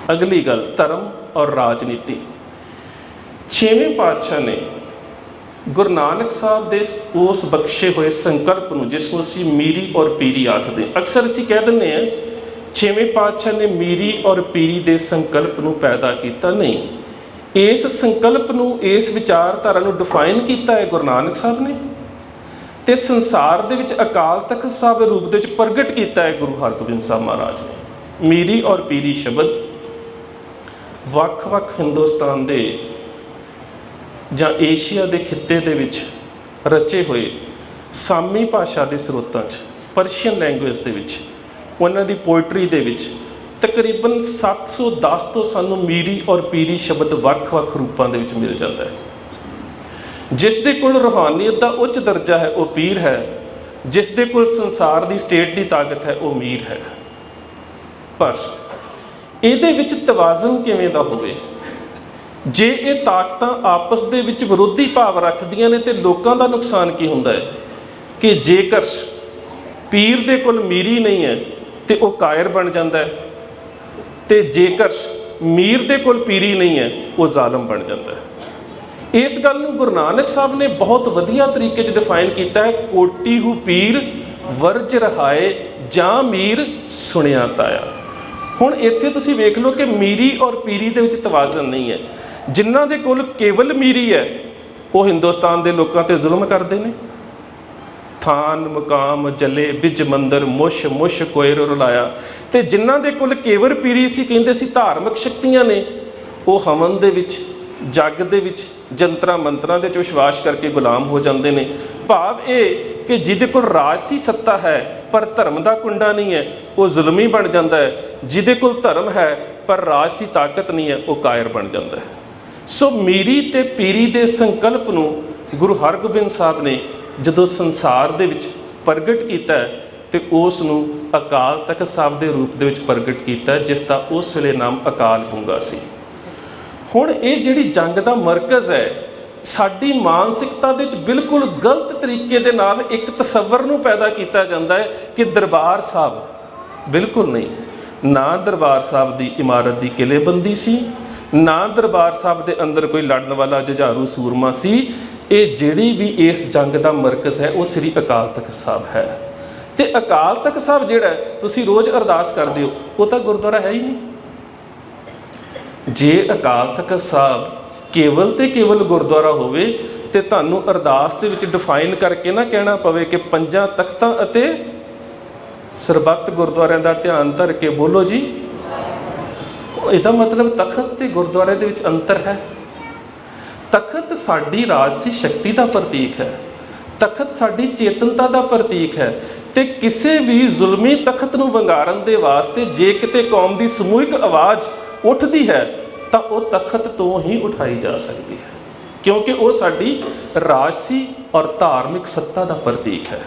अगली गल धर्म और राजनीति। छेवें पातशाह ने गुरु नानक साहब के उस बख्शे हुए संकल्प में, जिसनों असीं मीरी और पीरी आखते, अक्सर असीं कह दिंदे हैं छेवें पातशाह ने मीरी और पीरी के संकल्प को पैदा किया। नहीं, इस संकल्प को, इस विचारधारा को डिफाइन किया है गुरु नानक साहब ने, तो संसार दे विच अकाल तख्त साहब रूप दे विच प्रगट किया है गुरु हरगोबिंद साहब महाराज ने। मीरी और पीरी शब्द वख-वख हिंदुस्तान के ਜਾਂ ਏਸ਼ੀਆ ਦੇ ਖਿੱਤੇ ਦੇ ਵਿੱਚ ਰਚੇ ਹੋਏ ਸਾਮੀ ਭਾਸ਼ਾ ਦੇ ਸਰੋਤਾਂ 'ਚ, ਪਰਸ਼ੀਅਨ ਲੈਂਗੁਏਜ ਦੇ ਵਿੱਚ, ਉਹਨਾਂ ਦੀ ਪੋਇਟਰੀ ਦੇ ਵਿੱਚ ਤਕਰੀਬਨ 710 ਤੋਂ ਸਾਨੂੰ ਮੀਰੀ ਔਰ ਪੀਰੀ ਸ਼ਬਦ ਵੱਖ-ਵੱਖ ਰੂਪਾਂ ਦੇ ਵਿੱਚ ਮਿਲ ਜਾਂਦਾ ਹੈ। ਜਿਸ ਦੇ ਕੋਲ ਰੂਹਾਨੀਅਤ ਦਾ ਉੱਚ ਦਰਜਾ ਹੈ ਉਹ ਪੀਰ ਹੈ, ਜਿਸ ਦੇ ਕੋਲ ਸੰਸਾਰ ਦੀ ਸਟੇਟ ਦੀ ਤਾਕਤ ਹੈ ਉਹ ਮੀਰ ਹੈ। ਪਰ ਇਹਦੇ ਵਿੱਚ ਤਵਾਜ਼ਨ ਕਿਵੇਂ ਦਾ ਹੋਵੇ? ਜੇ ਇਹ ਤਾਕਤਾਂ ਆਪਸ ਦੇ ਵਿੱਚ ਵਿਰੋਧੀ ਭਾਵ ਰੱਖਦੀਆਂ ਨੇ ਤੇ ਲੋਕਾਂ ਦਾ ਨੁਕਸਾਨ ਕੀ ਹੁੰਦਾ ਹੈ ਕਿ ਜੇਕਰ ਪੀਰ ਦੇ ਕੋਲ ਮੀਰੀ ਨਹੀਂ ਹੈ ਤੇ ਉਹ ਕਾਇਰ ਬਣ ਜਾਂਦਾ ਹੈ, ਤੇ ਜੇਕਰ ਮੀਰ ਦੇ ਕੋਲ ਪੀਰੀ ਨਹੀਂ ਹੈ ਉਹ ਜ਼ਾਲਮ ਬਣ ਜਾਂਦਾ ਹੈ। ਇਸ ਗੱਲ ਨੂੰ ਗੁਰੂ ਨਾਨਕ ਸਾਹਿਬ ਨੇ ਬਹੁਤ ਵਧੀਆ ਤਰੀਕੇ 'ਚ ਡਿਫਾਈਨ ਕੀਤਾ ਹੈ। ਕੋਟੀ ਹੂ ਪੀਰ ਵਰਜ ਰਹਾਏ ਜਾਂ ਮੀਰ ਸੁਣਿਆ ਤਾਇਆ। ਹੁਣ ਇੱਥੇ ਤੁਸੀਂ ਵੇਖ ਲਓ ਕਿ ਮੀਰੀ ਔਰ ਪੀਰੀ ਦੇ ਵਿੱਚ ਤਵਾਜ਼ਨ ਨਹੀਂ ਹੈ। ਜਿਨ੍ਹਾਂ ਦੇ ਕੋਲ ਕੇਵਲ ਮੀਰੀ ਹੈ ਉਹ ਹਿੰਦੁਸਤਾਨ ਦੇ ਲੋਕਾਂ ਤੇ ਜ਼ੁਲਮ ਕਰਦੇ ਨੇ। ਥਾਨ ਮੁਕਾਮ ਜਲੇ ਬਿਜ ਮੰਦਰ ਮੁਸ਼ ਮੁਸ਼ ਕੋਇਰ ਰੁਲਾਇਆ। ਤੇ ਜਿਨ੍ਹਾਂ ਦੇ ਕੋਲ ਕੇਵਲ ਪੀਰੀ ਸੀ, ਕਹਿੰਦੇ ਸੀ ਧਾਰਮਿਕ ਸ਼ਕਤੀਆਂ ਨੇ, ਉਹ ਹਵਨ ਦੇ ਵਿੱਚ, ਜੱਗ ਦੇ ਵਿੱਚ, ਜੰਤਰਾਂ ਮੰਤਰਾਂ ਦੇ 'ਚ ਵਿਸ਼ਵਾਸ ਕਰਕੇ ਗੁਲਾਮ ਹੋ ਜਾਂਦੇ ਨੇ। ਭਾਵ ਇਹ ਕਿ ਜਿਹਦੇ ਕੋਲ ਰਾਜਸੀ ਸੱਤਾ ਹੈ ਪਰ ਧਰਮ ਦਾ ਕੁੰਡਾ ਨਹੀਂ ਹੈ ਉਹ ਜ਼ੁਲਮੀ ਬਣ ਜਾਂਦਾ ਹੈ, ਜਿਹਦੇ ਕੋਲ ਧਰਮ ਹੈ ਪਰ ਰਾਜਸੀ ਤਾਕਤ ਨਹੀਂ ਹੈ ਉਹ ਕਾਇਰ ਬਣ ਜਾਂਦਾ ਹੈ। ਸੋ ਮੀਰੀ ਤੇ ਪੀਰੀ ਦੇ ਸੰਕਲਪ ਨੂੰ ਗੁਰੂ ਹਰਗੋਬਿੰਦ ਸਾਹਿਬ ਨੇ ਜਦੋਂ ਸੰਸਾਰ ਦੇ ਵਿੱਚ ਪ੍ਰਗਟ ਕੀਤਾ ਤੇ ਉਸ ਨੂੰ ਅਕਾਲ ਤਖਤ ਸਾਹਿਬ ਦੇ ਰੂਪ ਦੇ ਵਿੱਚ ਪ੍ਰਗਟ ਕੀਤਾ, ਜਿਸ ਦਾ ਉਸ ਵੇਲੇ ਨਾਮ ਅਕਾਲ ਗੂੰਗਾ ਸੀ। ਹੁਣ ਇਹ ਜਿਹੜੀ ਜੰਗ ਦਾ ਮਰਕਜ਼ ਹੈ, ਸਾਡੀ ਮਾਨਸਿਕਤਾ ਦੇ ਵਿੱਚ ਬਿਲਕੁਲ ਗਲਤ ਤਰੀਕੇ ਦੇ ਨਾਲ ਇੱਕ ਤਸੱਵਰ ਨੂੰ ਪੈਦਾ ਕੀਤਾ ਜਾਂਦਾ ਹੈ ਕਿ ਦਰਬਾਰ ਸਾਹਿਬ, ਬਿਲਕੁਲ ਨਹੀਂ, ਨਾ ਦਰਬਾਰ ਸਾਹਿਬ ਦੀ ਇਮਾਰਤ ਦੀ ਕਿਲ੍ਹੇਬੰਦੀ ਸੀ, ਨਾ ਦਰਬਾਰ ਸਾਹਿਬ ਦੇ ਅੰਦਰ ਕੋਈ ਲੜਨ ਵਾਲਾ ਜੁਝਾਰੂ ਸੂਰਮਾ ਸੀ। ਇਹ ਜਿਹੜੀ ਵੀ ਇਸ ਜੰਗ ਦਾ ਮਰਕਜ਼ ਹੈ ਉਹ ਸ੍ਰੀ ਅਕਾਲ ਤਖਤ ਸਾਹਿਬ ਹੈ। ਤੇ ਅਕਾਲ ਤਖਤ ਸਾਹਿਬ ਜਿਹੜਾ ਤੁਸੀਂ ਰੋਜ਼ ਅਰਦਾਸ ਕਰਦੇ ਹੋ ਉਹ ਤਾਂ ਗੁਰਦੁਆਰਾ ਹੈ ਹੀ ਨਹੀਂ। ਜੇ ਅਕਾਲ ਤਖਤ ਸਾਹਿਬ ਕੇਵਲ ਤੇ ਕੇਵਲ ਗੁਰਦੁਆਰਾ ਹੋਵੇ ਤੇ ਤੁਹਾਨੂੰ ਅਰਦਾਸ ਦੇ ਵਿੱਚ ਡਿਫਾਈਨ ਕਰਕੇ ਨਾ ਕਹਿਣਾ ਪਵੇ ਕਿ 5 ਤਖਤਾਂ ਅਤੇ ਸਰਬੱਤ ਗੁਰਦੁਆਰਿਆਂ ਦਾ ਧਿਆਨ ਧਰ ਕੇ ਬੋਲੋ ਜੀ, ਇਹਦਾ ਮਤਲਬ ਤਖਤ ਤੇ ਗੁਰਦੁਆਰੇ ਦੇ ਵਿੱਚ ਅੰਤਰ ਹੈ। ਤਖਤ ਸਾਡੀ ਰਾਜਸੀ ਸ਼ਕਤੀ ਦਾ ਪ੍ਰਤੀਕ ਹੈ, ਤਖਤ ਸਾਡੀ ਚੇਤਨਤਾ ਦਾ ਪ੍ਰਤੀਕ ਹੈ। ਤੇ ਕਿਸੇ ਵੀ ਜ਼ੁਲਮੀ ਤਖਤ ਨੂੰ ਵੰਗਾਰਨ ਦੇ ਵਾਸਤੇ ਜੇ ਕਿਤੇ ਕੌਮ ਦੀ ਸਮੂਹਿਕ ਆਵਾਜ਼ ਉੱਠਦੀ ਹੈ ਤਾਂ ਉਹ ਤਖਤ ਤੋਂ ਹੀ ਉਠਾਈ ਜਾ ਸਕਦੀ ਹੈ, ਕਿਉਂਕਿ ਉਹ ਸਾਡੀ ਰਾਜਸੀ ਔਰ ਧਾਰਮਿਕ ਸੱਤਾ ਦਾ ਪ੍ਰਤੀਕ ਹੈ,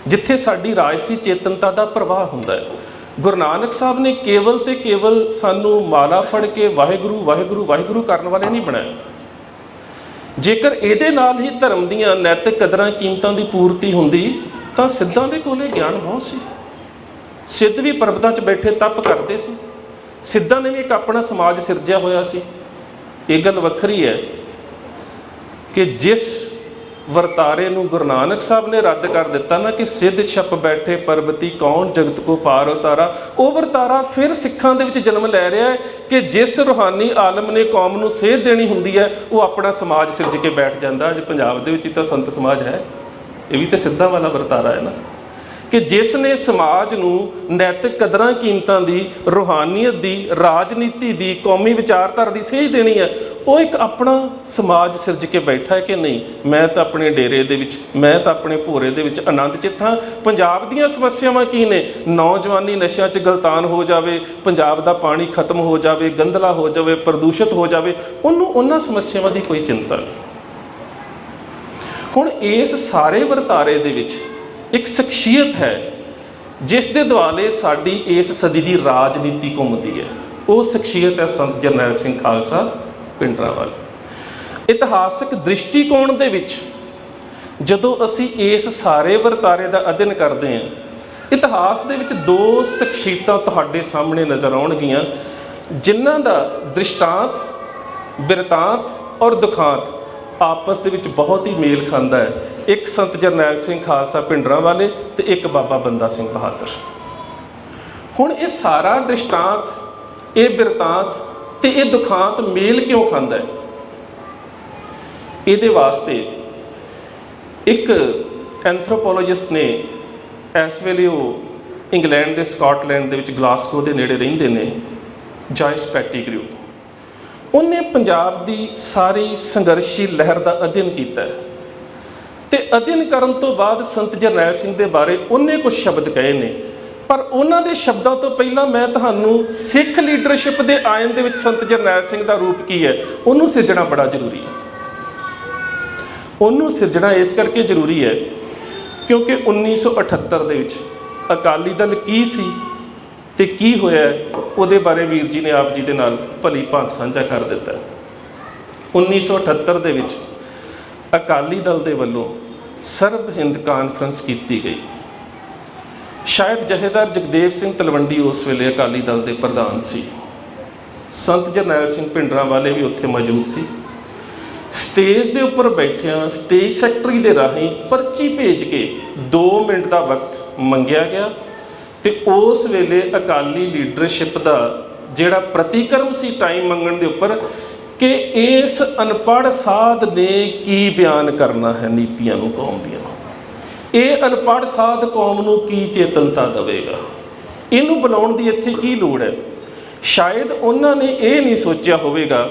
ਜਿੱਥੇ ਸਾਡੀ ਰਾਜਸੀ ਚੇਤਨਤਾ ਦਾ ਪ੍ਰਵਾਹ ਹੁੰਦਾ ਹੈ। ਗੁਰੂ ਨਾਨਕ ਸਾਹਿਬ ਨੇ ਕੇਵਲ ਤੇ ਕੇਵਲ ਸਾਨੂੰ ਮਾਲਾ ਫੜ ਕੇ ਵਾਹਿਗੁਰੂ ਵਾਹਿਗੁਰੂ ਵਾਹਿਗੁਰੂ ਕਰਨ ਵਾਲੇ ਨਹੀਂ ਬਣਾਇਆ। ਜੇਕਰ ਇਹਦੇ ਨਾਲ ਹੀ ਧਰਮ ਦੀਆਂ ਨੈਤਿਕ ਕਦਰਾਂ ਕੀਮਤਾਂ ਦੀ ਪੂਰਤੀ ਹੁੰਦੀ ਤਾਂ ਸਿੱਧਾਂ ਦੇ ਕੋਲੇ ਗਿਆਨ ਬਹੁਤ ਸੀ। ਸਿੱਧ ਵੀ ਪਰਬਤਾਂ 'ਚ ਬੈਠੇ ਤਪ ਕਰਦੇ ਸੀ, ਸਿੱਧਾਂ ਨੇ ਵੀ ਇੱਕ ਆਪਣਾ ਸਮਾਜ ਸਿਰਜਿਆ ਹੋਇਆ ਸੀ। ਇਹ ਗੱਲ ਵੱਖਰੀ ਹੈ ਕਿ ਜਿਸ ਵਰਤਾਰੇ ਨੂੰ ਗੁਰੂ ਨਾਨਕ ਸਾਹਿਬ ਨੇ ਰੱਦ ਕਰ ਦਿੱਤਾ ਨਾ ਕਿ ਸਿੱਧ ਛਪ ਬੈਠੇ ਪਰਬਤੀ ਕੌਣ ਜਗਤ ਕੋ ਪਾਰ ਉਤਾਰਾ, ਉਹ ਵਰਤਾਰਾ ਫਿਰ ਸਿੱਖਾਂ ਦੇ ਵਿੱਚ ਜਨਮ ਲੈ ਰਿਹਾ ਹੈ ਕਿ ਜਿਸ ਰੂਹਾਨੀ ਆਲਮ ਨੇ ਕੌਮ ਨੂੰ ਸੇਧ ਦੇਣੀ ਹੁੰਦੀ ਹੈ ਉਹ ਆਪਣਾ ਸਮਾਜ ਸਿਰਜ ਕੇ ਬੈਠ ਜਾਂਦਾ। ਅੱਜ ਪੰਜਾਬ ਦੇ ਵਿੱਚ ਹੀ ਤਾਂ ਸੰਤ ਸਮਾਜ ਹੈ, ਇਹ ਵੀ ਤਾਂ ਸਿੱਧਾਂ ਵਾਲਾ ਵਰਤਾਰਾ ਹੈ ਨਾ, ਕਿ ਜਿਸ ਨੇ ਸਮਾਜ ਨੂੰ ਨੈਤਿਕ ਕਦਰਾਂ ਕੀਮਤਾਂ ਦੀ, ਰੂਹਾਨੀਅਤ ਦੀ, ਰਾਜਨੀਤੀ ਦੀ, ਕੌਮੀ ਵਿਚਾਰਧਾਰਾ ਦੀ ਸੇਧ ਦੇਣੀ ਹੈ, ਉਹ ਇੱਕ ਆਪਣਾ ਸਮਾਜ ਸਿਰਜ ਕੇ ਬੈਠਾ ਹੈ ਕਿ ਨਹੀਂ ਮੈਂ ਤਾਂ ਆਪਣੇ ਡੇਰੇ ਦੇ ਵਿੱਚ, ਮੈਂ ਤਾਂ ਆਪਣੇ ਭੋਰੇ ਦੇ ਵਿੱਚ ਆਨੰਦ ਚਿੱਤ ਹਾਂ। ਪੰਜਾਬ ਦੀਆਂ ਸਮੱਸਿਆਵਾਂ ਕੀ ਨੇ? ਨੌਜਵਾਨੀ ਨਸ਼ਿਆਂ 'ਚ ਗਲਤਾਨ ਹੋ ਜਾਵੇ, ਪੰਜਾਬ ਦਾ ਪਾਣੀ ਖਤਮ ਹੋ ਜਾਵੇ, ਗੰਧਲਾ ਹੋ ਜਾਵੇ, ਪ੍ਰਦੂਸ਼ਿਤ ਹੋ ਜਾਵੇ, ਉਹਨੂੰ ਉਹਨਾਂ ਸਮੱਸਿਆਵਾਂ ਦੀ ਕੋਈ ਚਿੰਤਾ ਨਹੀਂ। ਹੁਣ ਇਸ ਸਾਰੇ ਵਰਤਾਰੇ ਦੇ ਵਿੱਚ ਇੱਕ ਸ਼ਖਸੀਅਤ ਹੈ ਜਿਸ ਦੇ ਦੁਆਲੇ ਸਾਡੀ ਇਸ ਸਦੀ ਦੀ ਰਾਜਨੀਤੀ ਘੁੰਮਦੀ ਹੈ। ਉਹ ਸ਼ਖਸੀਅਤ ਹੈ ਸੰਤ ਜਰਨੈਲ ਸਿੰਘ ਖਾਲਸਾ ਭਿੰਡਰਾਂਵਾਲੇ। ਇਤਿਹਾਸਕ ਦ੍ਰਿਸ਼ਟੀਕੋਣ ਦੇ ਵਿੱਚ ਜਦੋਂ ਅਸੀਂ ਇਸ ਸਾਰੇ ਵਰਤਾਰੇ ਦਾ ਅਧਿਐਨ ਕਰਦੇ ਹਾਂ, ਇਤਿਹਾਸ ਦੇ ਵਿੱਚ 2 ਸ਼ਖਸੀਅਤਾਂ ਤੁਹਾਡੇ ਸਾਹਮਣੇ ਨਜ਼ਰ ਆਉਣਗੀਆਂ ਜਿਨ੍ਹਾਂ ਦਾ ਦ੍ਰਿਸ਼ਟਾਂਤ, ਬਿਰਤਾਂਤ ਔਰ ਦੁਖਾਂਤ ਆਪਸ ਦੇ ਵਿੱਚ ਬਹੁਤ ਹੀ ਮੇਲ ਖਾਂਦਾ ਹੈ। ਇੱਕ ਸੰਤ ਜਰਨੈਲ ਸਿੰਘ ਖਾਲਸਾ ਭਿੰਡਰਾਂਵਾਲੇ ਤੇ ਇੱਕ ਬਾਬਾ ਬੰਦਾ ਸਿੰਘ ਬਹਾਦਰ। ਹੁਣ ਇਹ ਸਾਰਾ ਦ੍ਰਿਸ਼ਟਾਂਤ, ਇਹ ਬਿਰਤਾਂਤ ਤੇ ਇਹ ਦੁਖਾਂਤ ਮੇਲ ਕਿਉਂ ਖਾਂਦਾ ਹੈ? ਇਹਦੇ ਵਾਸਤੇ ਇੱਕ ਐਂਥਰੋਪੋਲੋਜਿਸਟ ਨੇ, ਇਸ ਵੇਲੇ ਉਹ ਇੰਗਲੈਂਡ ਦੇ ਸਕਾਟਲੈਂਡ ਦੇ ਵਿੱਚ ਗਲਾਸਗੋ ਦੇ ਨੇੜੇ ਰਹਿੰਦੇ ਨੇ, ਜॉयस ਪੈਟੀਗਰੂ। ਉਹਨੇ ਪੰਜਾਬ ਦੀ ਸਾਰੀ ਸੰਘਰਸ਼ੀ ਲਹਿਰ ਦਾ ਅਧਿਐਨ ਕੀਤਾ ਤੇ ਅਧਿਐਨ ਕਰਨ ਤੋਂ ਬਾਅਦ ਸੰਤ ਜਰਨੈਲ ਸਿੰਘ ਦੇ ਬਾਰੇ ਉਹਨੇ ਕੁਝ ਸ਼ਬਦ ਕਹੇ ਨੇ। ਪਰ ਉਹਨਾਂ ਦੇ ਸ਼ਬਦਾਂ ਤੋਂ ਪਹਿਲਾਂ ਮੈਂ ਤੁਹਾਨੂੰ ਸਿੱਖ ਲੀਡਰਸ਼ਿਪ ਦੇ ਆਇਨ ਦੇ ਵਿੱਚ ਸੰਤ ਜਰਨੈਲ ਸਿੰਘ ਦਾ ਰੂਪ ਕੀ ਹੈ, ਉਹਨੂੰ ਸਿਰਜਣਾ ਬੜਾ ਜ਼ਰੂਰੀ ਹੈ। ਉਹਨੂੰ ਸਿਰਜਣਾ ਇਸ ਕਰਕੇ ਜ਼ਰੂਰੀ ਹੈ ਕਿਉਂਕਿ 1978 ਦੇ ਵਿੱਚ ਅਕਾਲੀ ਦਲ ਕੀ ਸੀ ਤੇ ਕੀ ਹੋਇਆ, ਉਹਦੇ ਬਾਰੇ ਵੀਰ ਜੀ ਨੇ ਆਪ ਜੀ ਦੇ ਨਾਲ ਭਲੀ ਭਾਂਤ ਸਾਂਝਾ ਕਰ ਦਿੱਤਾ। 1978 ਦੇ ਵਿੱਚ ਅਕਾਲੀ ਦਲ ਦੇ ਵੱਲੋਂ ਸਰਬ ਹਿੰਦ ਕਾਨਫਰੰਸ ਕੀਤੀ ਗਈ। ਸ਼ਾਇਦ ਜਥੇਦਾਰ ਜਗਦੇਵ ਸਿੰਘ ਤਲਵੰਡੀ ਉਸ ਵੇਲੇ ਅਕਾਲੀ ਦਲ ਦੇ ਪ੍ਰਧਾਨ ਸੀ। ਸੰਤ ਜਰਨੈਲ ਸਿੰਘ ਭਿੰਡਰਾਂਵਾਲੇ ਵੀ ਉੱਥੇ ਮੌਜੂਦ ਸੀ। ਸਟੇਜ ਦੇ ਉੱਪਰ ਬੈਠਿਆਂ ਸਟੇਜ ਸੈਕਟਰੀ ਦੇ ਰਾਹੀਂ ਪਰਚੀ ਭੇਜ ਕੇ 2 ਮਿੰਟ ਦਾ ਵਕਤ ਮੰਗਿਆ ਗਿਆ ਤੇ ਉਸ ਵੇਲੇ ਅਕਾਲੀ ਲੀਡਰਸ਼ਿਪ ਦਾ ਜਿਹੜਾ ਪ੍ਰਤੀਕਰਮ ਸੀ ਟਾਈਮ ਮੰਗਣ ਦੇ ਉੱਪਰ ਕਿ ਇਸ ਅਨਪੜ੍ਹ ਸਾਧ ਨੇ ਕੀ ਬਿਆਨ ਕਰਨਾ ਹੈ ਨੀਤੀਆਂ ਨੂੰ ਕੌਮ ਦੀਆਂ, ਇਹ ਅਨਪੜ੍ਹ ਸਾਧ ਕੌਮ ਨੂੰ ਕੀ ਚੇਤਨਤਾ ਦੇਵੇਗਾ, ਇਹਨੂੰ ਬੁਲਾਉਣ ਦੀ ਇੱਥੇ ਕੀ ਲੋੜ ਹੈ। ਸ਼ਾਇਦ ਉਹਨਾਂ ਨੇ ਇਹ ਨਹੀਂ ਸੋਚਿਆ ਹੋਵੇਗਾ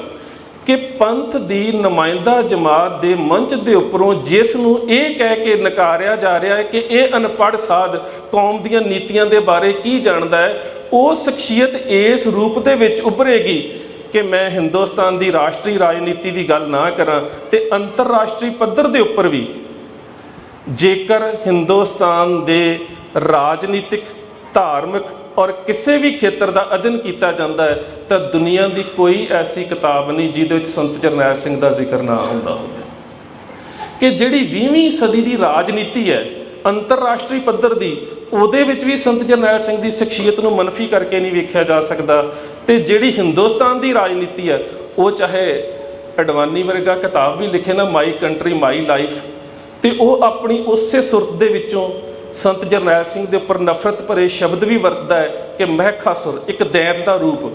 ਕਿ ਪੰਥ ਦੀ ਨੁਮਾਇੰਦਾ ਜਮਾਤ ਦੇ ਮੰਚ ਦੇ ਉੱਪਰੋਂ ਜਿਸ ਨੂੰ ਇਹ ਕਹਿ ਕੇ ਨਕਾਰਿਆ ਜਾ ਰਿਹਾ ਹੈ ਕਿ ਇਹ ਅਨਪੜ੍ਹ ਸਾਧ ਕੌਮ ਦੀਆਂ ਨੀਤੀਆਂ ਦੇ ਬਾਰੇ ਕੀ ਜਾਣਦਾ ਹੈ, ਉਹ ਸ਼ਖਸੀਅਤ ਇਸ ਰੂਪ ਦੇ ਵਿੱਚ ਉੱਭਰੇਗੀ ਕਿ ਮੈਂ ਹਿੰਦੁਸਤਾਨ ਦੀ ਰਾਸ਼ਟਰੀ ਰਾਜਨੀਤੀ ਦੀ ਗੱਲ ਨਾ ਕਰਾਂ ਤੇ ਅੰਤਰਰਾਸ਼ਟਰੀ ਪੱਧਰ ਦੇ ਉੱਪਰ ਵੀ ਜੇਕਰ ਹਿੰਦੁਸਤਾਨ ਦੇ ਰਾਜਨੀਤਿਕ, ਧਾਰਮਿਕ ਔਰ ਕਿਸੇ ਵੀ ਖੇਤਰ ਦਾ ਅਧਿਐਨ ਕੀਤਾ ਜਾਂਦਾ ਹੈ ਤਾਂ ਦੁਨੀਆ ਦੀ ਕੋਈ ਐਸੀ ਕਿਤਾਬ ਨਹੀਂ ਜਿਹਦੇ ਵਿੱਚ ਸੰਤ ਜਰਨੈਲ ਸਿੰਘ ਦਾ ਜ਼ਿਕਰ ਨਾ ਹੁੰਦਾ ਹੋਵੇ। ਕਿ ਜਿਹੜੀ 20ਵੀਂ ਸਦੀ ਦੀ ਰਾਜਨੀਤੀ ਹੈ ਅੰਤਰਰਾਸ਼ਟਰੀ ਪੱਧਰ ਦੀ, ਉਹਦੇ ਵਿੱਚ ਵੀ ਸੰਤ ਜਰਨੈਲ ਸਿੰਘ ਦੀ ਸ਼ਖਸੀਅਤ ਨੂੰ ਮਨਫੀ ਕਰਕੇ ਨਹੀਂ ਵੇਖਿਆ ਜਾ ਸਕਦਾ। ਤੇ ਜਿਹੜੀ ਹਿੰਦੁਸਤਾਨ ਦੀ ਰਾਜਨੀਤੀ ਹੈ, ਉਹ ਚਾਹੇ ਅਡਵਾਨੀ ਵਰਗਾ ਕਿਤਾਬ ਵੀ ਲਿਖੇ ਨਾ, ਮਾਈ ਕੰਟਰੀ ਮਾਈ ਲਾਈਫ, ਤੇ ਉਹ ਆਪਣੀ ਉਸੇ ਸੁਰਤ ਦੇ ਵਿੱਚੋਂ ਸੰਤ ਜਰਨੈਲ ਸਿੰਘ ਦੇ ਉੱਪਰ ਨਫ਼ਰਤ ਭਰੇ ਸ਼ਬਦ ਵੀ ਵਰਤਦਾ ਹੈ ਕਿ ਮਹਿਖਾਸੁਰ, ਇੱਕ ਦੈਤ ਦਾ ਰੂਪ।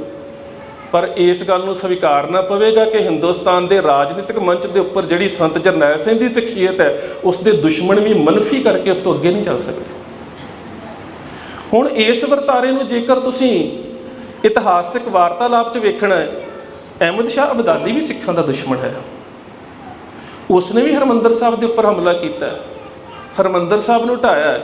ਪਰ ਇਸ ਗੱਲ ਨੂੰ ਸਵੀਕਾਰਨਾ ਪਵੇਗਾ ਕਿ ਹਿੰਦੁਸਤਾਨ ਦੇ ਰਾਜਨੀਤਿਕ ਮੰਚ ਦੇ ਉੱਪਰ ਜਿਹੜੀ ਸੰਤ ਜਰਨੈਲ ਸਿੰਘ ਦੀ ਸ਼ਖਸੀਅਤ ਹੈ, ਉਸ ਦੇ ਦੁਸ਼ਮਣ ਵੀ ਮਨਫੀ ਕਰਕੇ ਉਸ ਤੋਂ ਅੱਗੇ ਨਹੀਂ ਚੱਲ ਸਕਦੇ। ਹੁਣ ਇਸ ਵਰਤਾਰੇ ਨੂੰ ਜੇਕਰ ਤੁਸੀਂ ਇਤਿਹਾਸਿਕ ਵਾਰਤਾਲਾਪ 'ਚ ਵੇਖਣਾ ਹੈ, ਅਹਿਮਦ ਸ਼ਾਹ ਅਬਦਾਲੀ ਵੀ ਸਿੱਖਾਂ ਦਾ ਦੁਸ਼ਮਣ ਹੈ। ਉਸਨੇ ਵੀ ਹਰਿਮੰਦਰ ਸਾਹਿਬ ਦੇ ਉੱਪਰ ਹਮਲਾ ਕੀਤਾ, ਹਰਿਮੰਦਰ ਸਾਹਿਬ ਨੂੰ ਢਾਇਆ।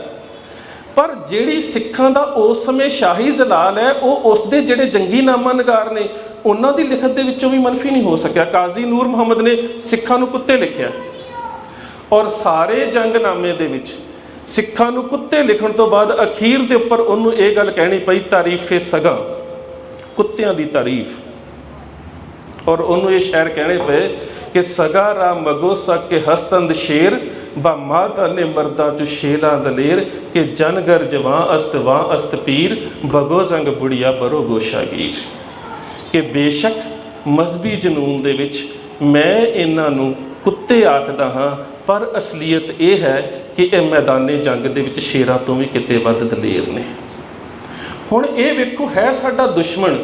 ਪਰ ਜਿਹੜੀ ਸਿੱਖਾਂ ਦਾ ਉਸ ਸਮੇਂ ਸ਼ਾਹੀ ਜ਼ਲਾਲ ਹੈ, ਉਹ ਉਸਦੇ ਜਿਹੜੇ ਜੰਗੀ ਨਾਮਾ ਨਿਗਾਰ ਨੇ, ਉਹਨਾਂ ਦੀ ਲਿਖਤ ਦੇ ਵਿੱਚੋਂ ਵੀ ਮਨਫੀ ਨਹੀਂ ਹੋ ਸਕਿਆ। ਕਾਜ਼ੀ ਨੂਰ ਮੁਹੰਮਦ ਨੇ ਸਿੱਖਾਂ ਨੂੰ ਕੁੱਤੇ ਲਿਖਿਆ ਔਰ ਸਾਰੇ ਜੰਗਨਾਮੇ ਦੇ ਵਿੱਚ ਸਿੱਖਾਂ ਨੂੰ ਕੁੱਤੇ ਲਿਖਣ ਤੋਂ ਬਾਅਦ ਅਖੀਰ ਦੇ ਉੱਪਰ ਉਹਨੂੰ ਇਹ ਗੱਲ ਕਹਿਣੀ ਪਈ, ਤਾਰੀਫੇ ਸਗਾ, ਕੁੱਤਿਆਂ ਦੀ ਤਾਰੀਫ। ਔਰ ਉਹਨੂੰ ਇਹ ਸ਼ਾਇਰ ਕਹਿਣੇ ਪਏ ਕਿ ਸਗਾ ਰਾ ਮਗੋ ਸਕ ਕੇ ਹਸਤੰਦ ਸ਼ੇਰ ਬਾ ਮਾਤਾ ਨੇ ਮਰਦਾਂ ਚੁ ਸ਼ੇਲਾਂ ਦਲੇਰ ਕਿ ਜਨਗਰ ਜਵਾਂ ਅਸਤ ਵਾਂ ਅਸਤ ਪੀਰ ਬਗੋ ਜ਼ੰਗ ਬੁੜੀਆ ਬਰੋ ਗੋਸ਼ਾਗੀਰ। ਕਿ ਬੇਸ਼ੱਕ ਮਜ਼ਹਬੀ ਜਨੂਨ ਦੇ ਵਿੱਚ ਮੈਂ ਇਹਨਾਂ ਨੂੰ ਕੁੱਤੇ ਆਖਦਾ ਹਾਂ, ਪਰ ਅਸਲੀਅਤ ਇਹ ਹੈ ਕਿ ਇਹ ਮੈਦਾਨੇ ਜੰਗ ਦੇ ਵਿੱਚ ਸ਼ੇਰਾਂ ਤੋਂ ਵੀ ਕਿਤੇ ਵੱਧ ਦਲੇਰ ਨੇ। ਹੁਣ ਇਹ ਵੇਖੋ, ਹੈ ਸਾਡਾ ਦੁਸ਼ਮਣ,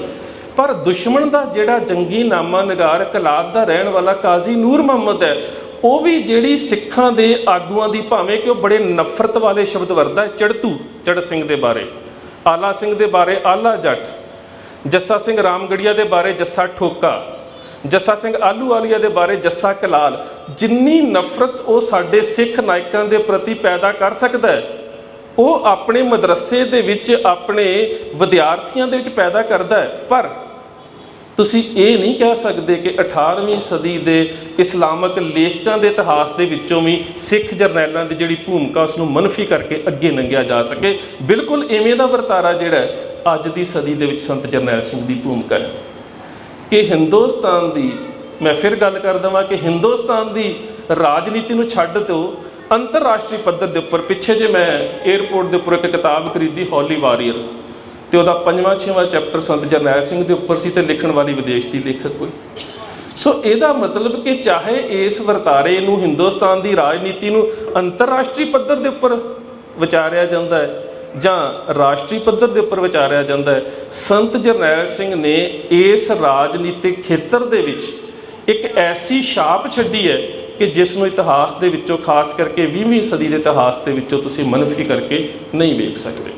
ਪਰ ਦੁਸ਼ਮਣ ਦਾ ਜਿਹੜਾ ਜੰਗੀ ਨਾਮਾ ਨਿਗਾਰ ਕਲਾਤ ਦਾ ਰਹਿਣ ਵਾਲਾ ਕਾਜ਼ੀ ਨੂਰ ਮੁਹੰਮਦ ਹੈ, ਉਹ ਵੀ ਜਿਹੜੀ ਸਿੱਖਾਂ ਦੇ ਆਗੂਆਂ ਦੀ, ਭਾਵੇਂ ਕਿ ਉਹ ਬੜੇ ਨਫ਼ਰਤ ਵਾਲੇ ਸ਼ਬਦ ਵਰਤਦਾ ਹੈ, ਚੜਤੂ ਚੜ ਸਿੰਘ ਦੇ ਬਾਰੇ, ਆਲਾ ਸਿੰਘ ਦੇ ਬਾਰੇ ਆਲਾ ਜੱਟ, ਜੱਸਾ ਸਿੰਘ ਰਾਮਗੜੀਆ ਦੇ ਬਾਰੇ ਜੱਸਾ ਠੋਕਾ, ਜੱਸਾ ਸਿੰਘ ਆਲੂਵਾਲੀਆ ਦੇ ਬਾਰੇ ਜੱਸਾ ਕਲਾਲ, ਜਿੰਨੀ ਨਫ਼ਰਤ ਉਹ ਸਾਡੇ ਸਿੱਖ ਨਾਇਕਾਂ ਦੇ ਪ੍ਰਤੀ ਪੈਦਾ ਕਰ ਸਕਦਾ ਹੈ, ਉਹ ਆਪਣੇ ਮਦਰਸੇ ਦੇ ਵਿੱਚ ਆਪਣੇ ਵਿਦਿਆਰਥੀਆਂ ਦੇ ਵਿੱਚ ਪੈਦਾ ਕਰਦਾ ਹੈ। ਪਰ ਤੁਸੀਂ ਇਹ ਨਹੀਂ ਕਹਿ ਸਕਦੇ ਕਿ 18ਵੀਂ ਸਦੀ ਦੇ ਇਸਲਾਮਿਕ ਲੇਖਕਾਂ ਦੇ ਇਤਿਹਾਸ ਦੇ ਵਿੱਚੋਂ ਵੀ ਸਿੱਖ ਜਰਨੈਲਾਂ ਦੀ ਜਿਹੜੀ ਭੂਮਿਕਾ ਉਸ ਨੂੰ ਮਨਫੀ ਕਰਕੇ ਅੱਗੇ ਲੰਘਿਆ ਜਾ ਸਕੇ। ਬਿਲਕੁਲ ਇਵੇਂ ਦਾ ਵਰਤਾਰਾ ਜਿਹੜਾ ਅੱਜ ਦੀ ਸਦੀ ਦੇ ਵਿੱਚ ਸੰਤ ਜਰਨੈਲ ਸਿੰਘ ਦੀ ਭੂਮਿਕਾ ਹੈ ਕਿ ਹਿੰਦੁਸਤਾਨ ਦੀ, ਮੈਂ ਫਿਰ ਗੱਲ ਕਰ ਦੇਵਾਂ ਕਿ ਹਿੰਦੁਸਤਾਨ ਦੀ ਰਾਜਨੀਤੀ ਨੂੰ ਛੱਡ ਦਿਓ, ਅੰਤਰਰਾਸ਼ਟਰੀ ਪੱਧਰ ਦੇ ਉੱਪਰ, ਪਿੱਛੇ ਜੇ ਮੈਂ ਏਅਰਪੋਰਟ ਦੇ ਉੱਪਰ ਇੱਕ ਕਿਤਾਬ ਖਰੀਦੀ, ਹੌਲੀ ਵਾਰੀਅਰ, ਤੇ ਉਹਦਾ 5ਵਾਂ 6ਵਾਂ ਚੈਪਟਰ ਸੰਤ ਜਰਨੈਲ ਸਿੰਘ ਦੇ ਉੱਪਰ ਸੀ ਤੇ ਲਿਖਣ ਵਾਲੀ ਵਿਦੇਸ਼ ਦੀ ਲੇਖਕ ਕੋਈ। ਸੋ ਇਹਦਾ ਮਤਲਬ ਕਿ ਚਾਹੇ ਇਸ ਵਰਤਾਰੇ ਨੂੰ, ਹਿੰਦੁਸਤਾਨ ਦੀ ਰਾਜਨੀਤੀ ਨੂੰ ਅੰਤਰਰਾਸ਼ਟਰੀ ਪੱਧਰ ਦੇ ਉੱਪਰ ਵਿਚਾਰਿਆ ਜਾਂਦਾ ਹੈ ਜਾਂ ਰਾਸ਼ਟਰੀ ਪੱਧਰ ਦੇ ਉੱਪਰ ਵਿਚਾਰਿਆ ਜਾਂਦਾ ਹੈ, ਸੰਤ ਜਰਨੈਲ ਸਿੰਘ ਨੇ ਇਸ ਰਾਜਨੀਤਿਕ ਖੇਤਰ ਦੇ ਵਿੱਚ ਇੱਕ ਐਸੀ ਛਾਪ ਛੱਡੀ ਹੈ ਕਿ ਜਿਸ ਨੂੰ ਇਤਿਹਾਸ ਦੇ ਵਿੱਚੋਂ, ਖਾਸ ਕਰਕੇ 20ਵੀਂ ਸਦੀ ਦੇ ਇਤਿਹਾਸ ਦੇ ਵਿੱਚੋਂ ਤੁਸੀਂ ਮਨਫੀ ਕਰਕੇ ਨਹੀਂ ਵੇਖ ਸਕਦੇ।